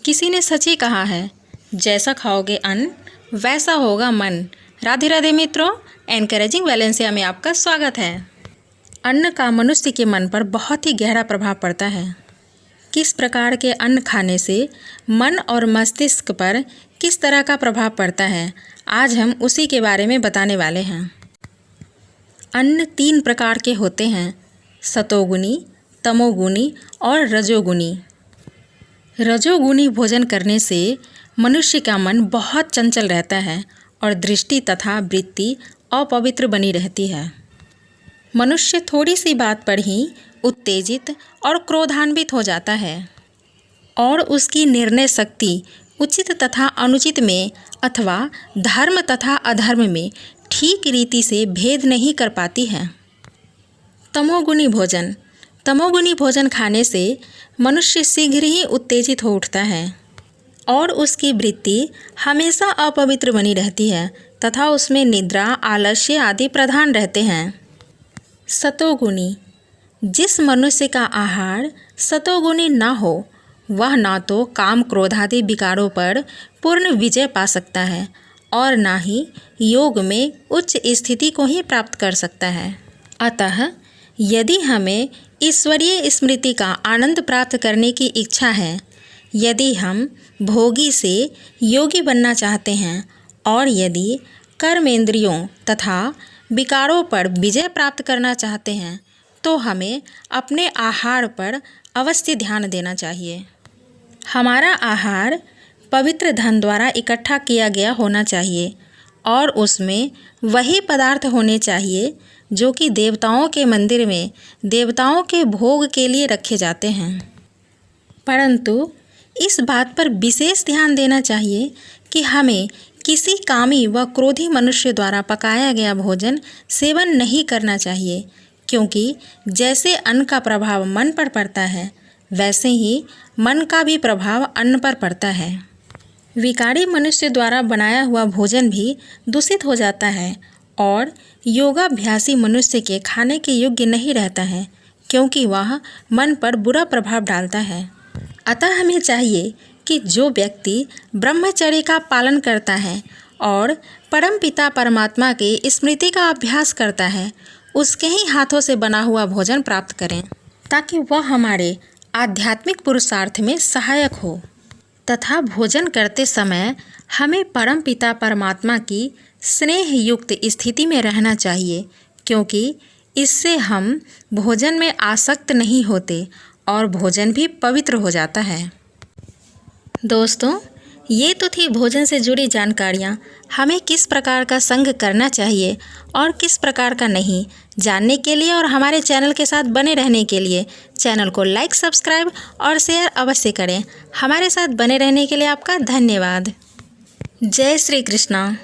किसी ने सच ही कहा है, जैसा खाओगे अन्न वैसा होगा मन। राधे राधे मित्रों, एनकरेजिंग वैलेंसिया में आपका स्वागत है। अन्न का मनुष्य के मन पर बहुत ही गहरा प्रभाव पड़ता है। किस प्रकार के अन्न खाने से मन और मस्तिष्क पर किस तरह का प्रभाव पड़ता है, आज हम उसी के बारे में बताने वाले हैं। अन्न 3 प्रकार के होते हैं, सतोगुनी, तमोगुनी और रजोगुनी। रजोगुनी भोजन करने से मनुष्य का मन बहुत चंचल रहता है और दृष्टि तथा वृत्ति अपवित्र बनी रहती है। मनुष्य थोड़ी सी बात पर ही उत्तेजित और क्रोधान्वित हो जाता है और उसकी निर्णय शक्ति उचित तथा अनुचित में अथवा धर्म तथा अधर्म में ठीक रीति से भेद नहीं कर पाती है। तमोगुनी भोजन खाने से मनुष्य शीघ्र ही उत्तेजित हो उठता है और उसकी वृत्ति हमेशा अपवित्र बनी रहती है तथा उसमें निद्रा, आलस्य आदि प्रधान रहते हैं। सतोगुनी, जिस मनुष्य का आहार सतोगुनी न हो वह न तो काम क्रोध आदि विकारों पर पूर्ण विजय पा सकता है और न ही योग में उच्च स्थिति को ही प्राप्त कर सकता है। अतः यदि हमें ईश्वरीय स्मृति का आनंद प्राप्त करने की इच्छा है, यदि हम भोगी से योगी बनना चाहते हैं और यदि कर्मेंद्रियों तथा विकारों पर विजय प्राप्त करना चाहते हैं, तो हमें अपने आहार पर अवश्य ध्यान देना चाहिए। हमारा आहार पवित्र धन द्वारा इकट्ठा किया गया होना चाहिए और उसमें वही पदार्थ होने चाहिए जो कि देवताओं के मंदिर में देवताओं के भोग के लिए रखे जाते हैं। परंतु इस बात पर विशेष ध्यान देना चाहिए कि हमें किसी कामी व क्रोधी मनुष्य द्वारा पकाया गया भोजन सेवन नहीं करना चाहिए, क्योंकि जैसे अन्न का प्रभाव मन पर पड़ता है वैसे ही मन का भी प्रभाव अन्न पर पड़ता है। विकारी मनुष्य द्वारा बनाया हुआ भोजन भी दूषित हो जाता है और योगाभ्यासी मनुष्य के खाने के योग्य नहीं रहता है, क्योंकि वह मन पर बुरा प्रभाव डालता है। अतः हमें चाहिए कि जो व्यक्ति ब्रह्मचर्य का पालन करता है और परमपिता परमात्मा की स्मृति का अभ्यास करता है, उसके ही हाथों से बना हुआ भोजन प्राप्त करें, ताकि वह हमारे आध्यात्मिक पुरुषार्थ में सहायक हो। तथा भोजन करते समय हमें परमपिता परमात्मा की स्नेह युक्त स्थिति में रहना चाहिए, क्योंकि इससे हम भोजन में आसक्त नहीं होते और भोजन भी पवित्र हो जाता है। दोस्तों, ये तो थी भोजन से जुड़ी जानकारियाँ। हमें किस प्रकार का संग करना चाहिए और किस प्रकार का नहीं, जानने के लिए और हमारे चैनल के साथ बने रहने के लिए चैनल को लाइक, सब्सक्राइब और शेयर अवश्य करें। हमारे साथ बने रहने के लिए आपका धन्यवाद। जय श्री कृष्णा।